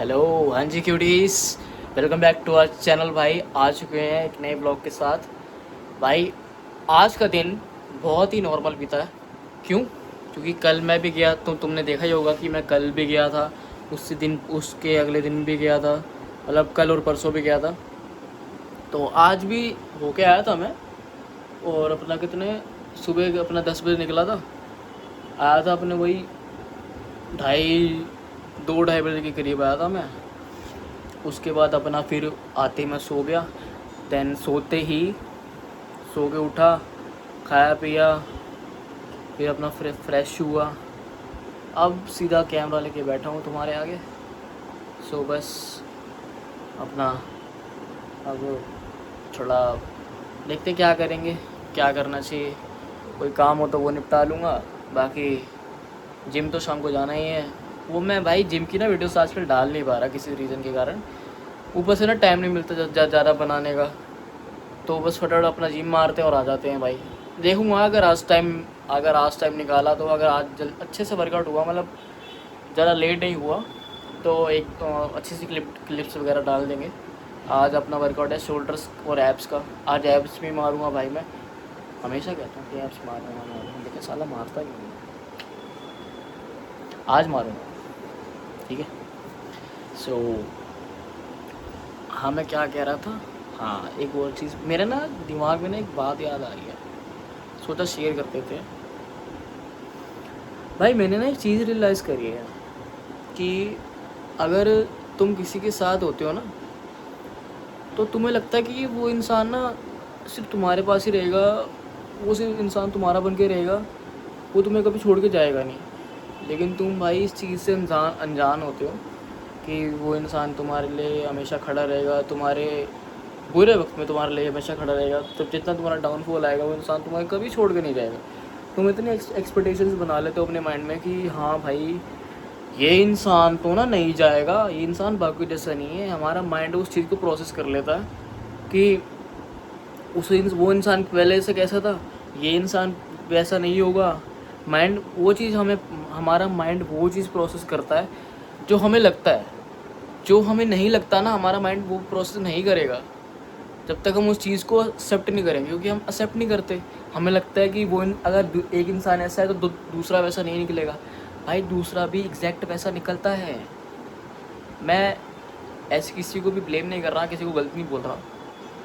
Hello, हाँ जी cuties, welcome back to our channel. भाई आ चुके हैं एक नए ब्लॉग के साथ। भाई आज का दिन बहुत ही नॉर्मल बीता है। क्यों? क्योंकि कल मैं भी गया, तो तुमने देखा ही होगा कि मैं कल भी गया था, उसी दिन उसके अगले दिन भी गया था, मतलब कल और परसों भी गया था। तो आज भी होके आया था मैं। और अपना कितने सुबह अपना 10 बजे निकला था, आया था अपने वही ढाई 2-2:30 बजे के करीब आया था मैं। उसके बाद अपना फिर आते ही मैं सो गया। देन सोते ही सो के उठा, खाया पिया, फिर अपना फ्रेश हुआ। अब सीधा कैमरा लेके बैठा हूँ तुम्हारे आगे। सो बस अपना अब थोड़ा देखते क्या करेंगे, क्या करना चाहिए। कोई काम हो तो वो निपटा लूँगा, बाकी जिम तो शाम को जाना ही है। वो मैं भाई जिम की ना वीडियोस आजकल डाल नहीं पा रहा किसी रीज़न के कारण। ऊपर से ना टाइम नहीं मिलता ज़्यादा बनाने का। तो बस फटाफट अपना जिम मारते हैं और आ जाते हैं भाई। देखूँगा अगर आज टाइम निकाला तो, अगर आज अच्छे से वर्कआउट हुआ, मतलब ज़्यादा लेट नहीं हुआ, तो एक तो अच्छी सी क्लिप्स वगैरह डाल देंगे। आज अपना वर्कआउट है शोल्डर्स और एब्स का। आज एब्स भी मारूंगा भाई मैं। हमेशा कहता हूँ कि एब्स मारूंगा, लेकिन साला मारता नहीं हूँ। आज मारूंगा, ठीक है। सो हाँ, मैं क्या कह रहा था। हाँ, एक और चीज़ मेरे ना दिमाग में ना एक बात याद आ रही है, सोचा शेयर करते थे। भाई मैंने ना एक चीज़ रियलाइज़ करी है कि अगर तुम किसी के साथ होते हो ना, तो तुम्हें लगता है कि वो इंसान ना सिर्फ तुम्हारे पास ही रहेगा, वो सिर्फ इंसान तुम्हारा बन के रहेगा, वो तुम्हें कभी छोड़ के जाएगा नहीं। लेकिन तुम भाई इस चीज़ से अनजान होते हो कि वो इंसान तुम्हारे लिए हमेशा खड़ा रहेगा, तुम्हारे बुरे वक्त में तुम्हारे लिए हमेशा खड़ा रहेगा। तो जितना तुम्हारा डाउनफॉल आएगा, वो इंसान तुम्हारे कभी छोड़ के नहीं जाएगा। तुम इतनी एक्सपेक्टेशंस बना लेते हो अपने माइंड में कि हाँ भाई, ये इंसान तो ना नहीं जाएगा, ये इंसान बाकी जैसा नहीं है। हमारा माइंड उस चीज़ को प्रोसेस कर लेता है कि वो इंसान पहले से कैसा था, ये इंसान वैसा नहीं होगा। माइंड वो चीज़ हमें हमारा माइंड वो चीज़ प्रोसेस करता है जो हमें लगता है। जो हमें नहीं लगता ना, हमारा माइंड वो प्रोसेस नहीं करेगा जब तक हम उस चीज़ को एक्सेप्ट नहीं करेंगे। क्योंकि हम एक्सेप्ट नहीं करते, हमें लगता है कि अगर एक इंसान ऐसा है तो दूसरा वैसा नहीं निकलेगा। भाई दूसरा भी एग्जैक्ट वैसा निकलता है। मैं ऐसे किसी को भी ब्लेम नहीं कर रहा, किसी को गलत नहीं बोल रहा।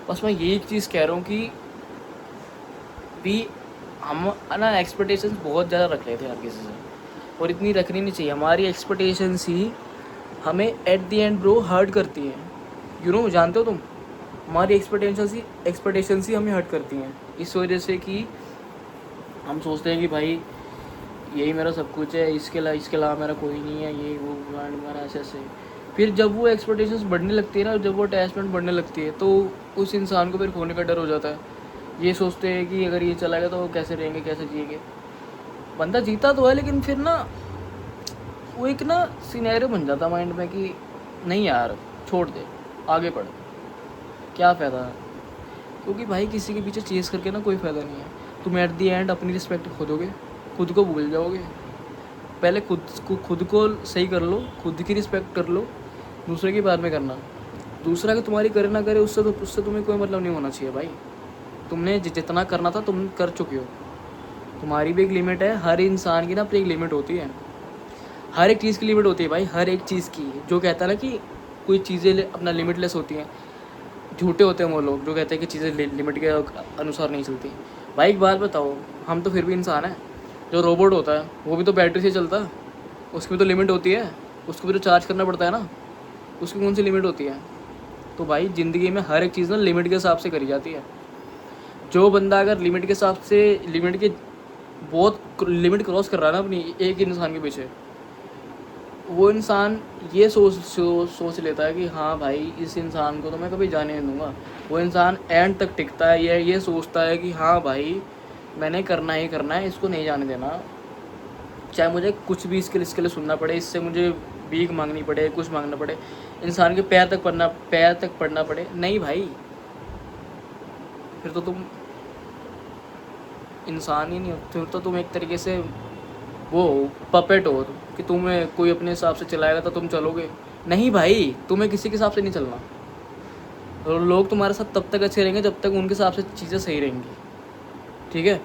बस मैं यही चीज़ कह रहा हूँ कि भी हम ना एक्सपेक्टेशंस बहुत ज़्यादा रख लेते हैं हर किसी से, और इतनी रखनी नहीं चाहिए। हमारी एक्सपेक्टेशंस ही हमें at the end bro hurt करती हैं। जानते हो तुम, हमारी एक्सपेक्टेशंस ही हमें हर्ट करती हैं। इस वजह से कि हम सोचते हैं कि भाई यही मेरा सब कुछ है, इसके अलावा मेरा कोई नहीं है, ये वो मेरा ऐसे। फिर जब वो एक्सपेक्टेशंस बढ़ने लगती है ना, जब वो अटैचमेंट बढ़ने लगती है, तो उस इंसान को फिर खोने का डर हो जाता है। ये सोचते हैं कि अगर ये चला गया तो कैसे रहेंगे, कैसे जिएंगे। बंदा जीता तो है, लेकिन फिर ना वो एक ना सिनेरियो बन जाता माइंड में कि नहीं यार, छोड़ दे, आगे बढ़, क्या फ़ायदा है। क्योंकि भाई किसी के पीछे चेज़ करके ना कोई फ़ायदा नहीं है। तुम एट दी एंड अपनी रिस्पेक्ट खोदोगे, खुद को भूल जाओगे। पहले खुद को सही कर लो, खुद की रिस्पेक्ट कर लो, दूसरे की बाद में करना। दूसरा कि तुम्हारी करे ना करे, उससे तुम्हें कोई मतलब नहीं होना चाहिए भाई। तुमने जितना करना था तुम कर चुके हो। तुम्हारी भी एक लिमिट है, हर इंसान की ना अपनी एक लिमिट होती है। हर एक चीज़ की लिमिट होती है भाई, हर एक चीज़ की। जो कहता है ना कि कोई चीज़ें अपना लिमिटलेस होती हैं, झूठे होते हैं वो लोग जो कहते हैं कि चीज़ें लिमिट के अनुसार नहीं चलती। भाई एक बात बताओ, हम तो फिर भी इंसान हैं। जो रोबोट होता है वो भी तो बैटरी से चलता है, उसकी भी तो लिमिट होती है, उसको भी तो चार्ज करना पड़ता है ना, उसकी कौन सी लिमिट होती है। तो भाई ज़िंदगी में हर एक चीज़ ना लिमिट के हिसाब से करी जाती है। जो बंदा अगर लिमिट के हिसाब से बहुत लिमिट क्रॉस कर रहा है ना अपनी एक इंसान के पीछे, वो इंसान ये सोच लेता है कि हाँ भाई, इस इंसान को तो मैं कभी जाने नहीं दूंगा। वो इंसान एंड तक टिकता है, ये सोचता है कि हाँ भाई, मैंने करना ही करना है, इसको नहीं जाने देना। चाहे मुझे कुछ भी इसके लिए सुनना पड़े, इससे मुझे भीख मांगनी पड़े, कुछ मांगना पड़े, इंसान के पैर तक पड़ना पड़े। नहीं भाई, फिर तो तुम इंसान ही नहीं हो, फिर तो तुम एक तरीके से वो पपेट हो कि तुम्हें कोई अपने हिसाब से चलाएगा तो तुम चलोगे, नहीं भाई, तुम्हें किसी के हिसाब से नहीं चलना। और लोग तुम्हारे साथ तब तक अच्छे रहेंगे जब तक उनके हिसाब से चीज़ें सही रहेंगी, ठीक है।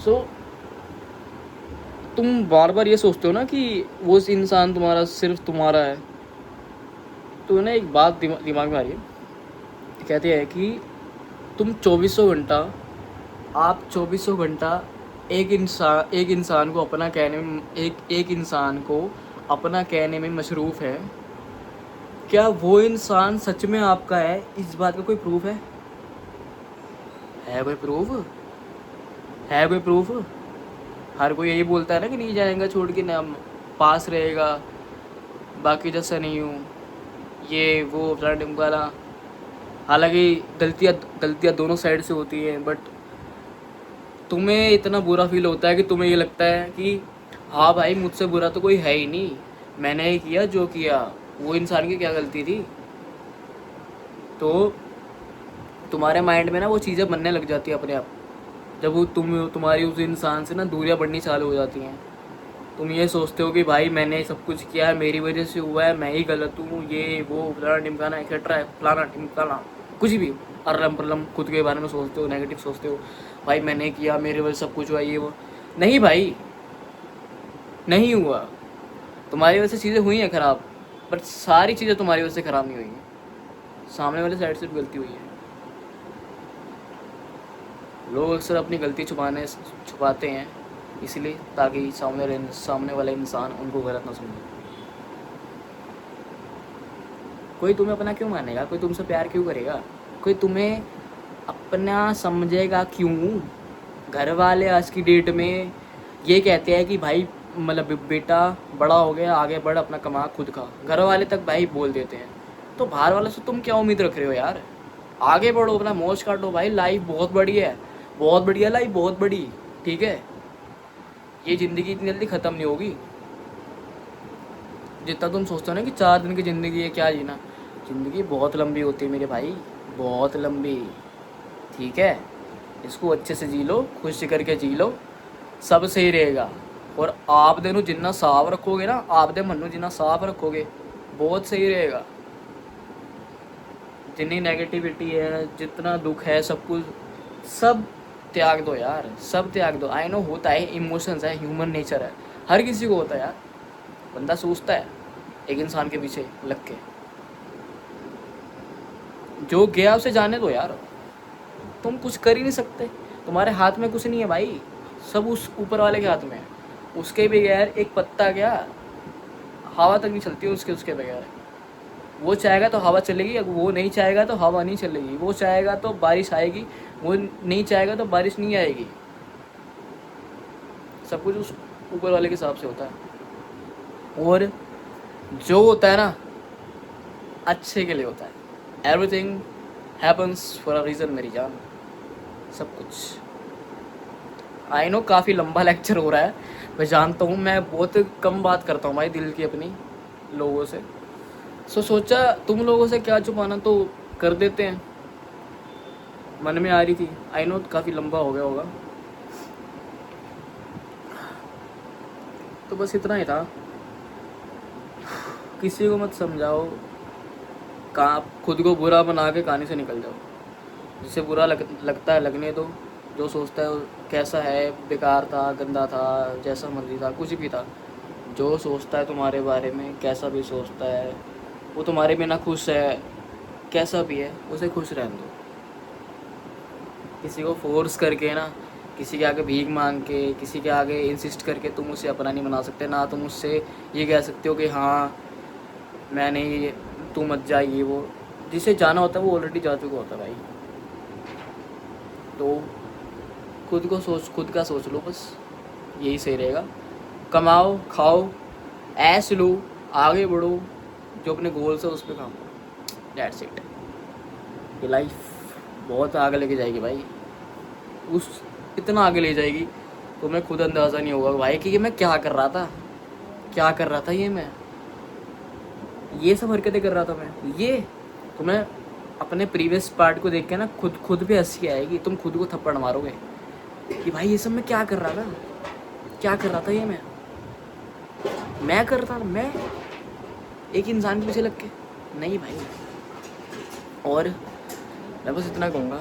सो तुम बार बार ये सोचते हो ना कि वो इंसान तुम्हारा सिर्फ तुम्हारा है, तो ना एक बात दिमाग में आ रही है। कहते हैं कि तुम 2400 घंटा, आप 2400 घंटा एक इंसान को अपना कहने में, एक इंसान को अपना कहने में मशरूफ़ है। क्या वो इंसान सच में आपका है? इस बात का कोई प्रूफ है? है कोई प्रूफ? है कोई प्रूफ? हर कोई यही बोलता है ना कि नहीं जाएगा छोड़ के, ना पास रहेगा, बाकी जैसा नहीं हूँ, ये वो फलाना ढिमकाना। हालांकि गलतियाँ दोनों साइड से होती हैं, बट तुम्हें इतना बुरा फील होता है कि तुम्हें ये लगता है कि हाँ भाई, मुझसे बुरा तो कोई है ही नहीं, मैंने ही किया जो किया, वो इंसान की क्या गलती थी। तो तुम्हारे माइंड में ना वो चीज़ें बनने लग जाती है अपने आप, जब वो तुम्हारी उस इंसान से ना दूरियां बढ़नी चालू हो जाती हैं। तुम ये सोचते हो कि भाई मैंने सब कुछ किया है, मेरी वजह से हुआ है, मैं ही गलत हूँ, ये वो फलाना ढिमकाना एक्सेट्रा, फलाना ढिमकाना, कुछ भी अरलम परलम खुद के बारे में सोचते हो, नेगेटिव सोचते हो, भाई मैंने किया, मेरे वजह से सब कुछ हुआ, ये वो। नहीं भाई, नहीं हुआ। तुम्हारी वजह से चीज़ें हुई हैं ख़राब, बट सारी चीज़ें तुम्हारी वजह से ख़राब नहीं हुई हैं, सामने वाले साइड से भी गलती हुई है। लोग अक्सर अपनी गलती छुपाते हैं इसलिए, ताकि सामने वाला इंसान उनको गलत ना समझे। कोई तुम्हें अपना क्यों मानेगा? कोई तुमसे प्यार क्यों करेगा? कोई तुम्हें अपना समझेगा क्यों? घर वाले आज की डेट में ये कहते हैं कि भाई मतलब बेटा बड़ा हो गया, आगे बढ़, अपना कमा खुद का। घर वाले तक भाई बोल देते हैं, तो बाहर वाले से तुम क्या उम्मीद रख रहे हो यार? आगे बढ़ो, अपना मौज काटो भाई, लाइफ बहुत बड़ी है, बहुत बढ़िया लाइफ, बहुत बड़ी, ठीक है। ये ज़िंदगी इतनी जल्दी ख़त्म नहीं होगी। जितना तुम सोचते हो ना कि 4 दिन की ज़िंदगी है, क्या जीना, ज़िंदगी बहुत लंबी होती है मेरे भाई, बहुत लंबी, ठीक है। इसको अच्छे से जी लो, खुश करके जी लो, सब सही रहेगा। और आप देनों जितना साफ रखोगे ना, आप दे मनो जितना साफ रखोगे, बहुत सही रहेगा। जितनी नेगेटिविटी है, जितना दुख है, सब कुछ सब त्याग दो यार, सब त्याग दो। आई नो होता है, इमोशंस है, ह्यूमन नेचर है, हर किसी को होता है यार। बंदा सोचता है एक इंसान के पीछे लग के, जो गया उसे जाने दो यार, तुम कुछ कर ही नहीं सकते, तुम्हारे हाथ में कुछ नहीं है भाई, सब उस ऊपर वाले के हाथ में है। उसके बगैर एक पत्ता क्या, हवा तक नहीं चलती उसके बगैर। वो चाहेगा तो हवा चलेगी, वो नहीं चाहेगा तो हवा नहीं चलेगी। वो चाहेगा तो बारिश आएगी, वो नहीं चाहेगा तो बारिश नहीं आएगी। सब कुछ उस ऊपर वाले के हिसाब से होता है, और जो होता है ना अच्छे के लिए होता है। Everything happens for a reason मेरी जान, सब कुछ। आई नो काफ़ी लंबा लेक्चर हो रहा है, मैं जानता हूँ, मैं बहुत कम बात करता हूँ भाई दिल की अपनी लोगों से। सोचा तुम लोगों से क्या छुपाना, तो कर देते हैं, मन में आ रही थी। आई नो काफ़ी लंबा हो गया होगा, तो बस इतना ही था। किसी को मत समझाओ, खुद को बुरा बना के कहानी से निकल जाओ। जिसे बुरा लगता है लगने दो, जो सोचता है कैसा है, बेकार था, गंदा था, जैसा मर्जी था, कुछ भी था, जो सोचता है तुम्हारे बारे में, कैसा भी सोचता है, वो तुम्हारे बिना खुश है, कैसा भी है, उसे खुश रहने दो। किसी को फोर्स करके ना, किसी के आगे भीख मांग के, किसी के आगे इंसिस्ट करके तुम उसे अपना नहीं बना सकते। ना तुम उससे ये कह सकते हो कि हाँ मैं नहीं, तू मत जा, ये वो। जिसे जाना होता है वो ऑलरेडी जा चुका होता है भाई। तो खुद का सोच लो, बस यही सही रहेगा। कमाओ, खाओ, ऐश लो, आगे बढ़ो, जो अपने गोल्स है उस पर काम करो, दैट्स इट। ये लाइफ बहुत आगे लेके जाएगी भाई, उस इतना आगे ले जाएगी तुम्हें खुद अंदाज़ा नहीं होगा भाई कि ये मैं क्या कर रहा था, क्या कर रहा था, ये सब हरकतें कर रहा था मैं। ये तुम्हें अपने प्रीवियस पार्ट को देख के ना खुद पे हंसी आएगी, तुम खुद को थप्पड़ मारोगे कि भाई ये सब मैं क्या कर रहा था, क्या कर रहा था, ये मैं कर रहा था, एक इंसान के पीछे लग के? नहीं भाई। और मैं बस इतना कहूँगा,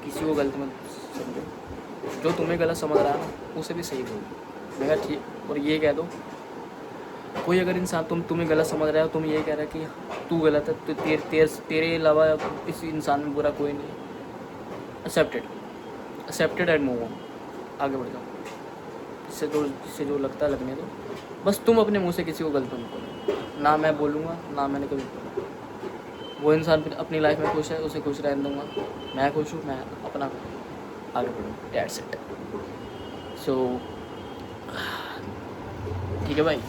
किसी को गलत मत समझो, जो तुम्हें गलत समझ रहा है ना उसे भी सही बोलो। मैं कहा ठीक, और ये कह दो, कोई अगर इंसान तुम्हें गलत समझ रहा है, तुम ये कह रहा है कि तू गलत है, तो तेरे अलावा इस इंसान में बुरा कोई नहीं, एक्सेप्टेड एंड मूव ऑन, आगे बढ़ जाओ। जिससे जो लगता है लगने दो। बस तुम अपने मुंह से किसी को गलत मत करो, ना मैं बोलूँगा, ना मैंने कभी बोला। वो इंसान फिर अपनी लाइफ में खुश है, उसे खुश रहने दूँगा। मैं खुश हूँ, मैं अपना आगे बढ़ूँ, दैट्स इट। सो ठीक है भाई,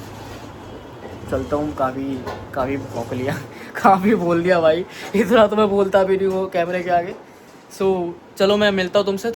चलता हूँ। काफ़ी भौंक लिया काफ़ी बोल दिया भाई, इतना तो मैं बोलता भी नहीं हूँ कैमरे के आगे। सो चलो, मैं मिलता हूँ तुमसे।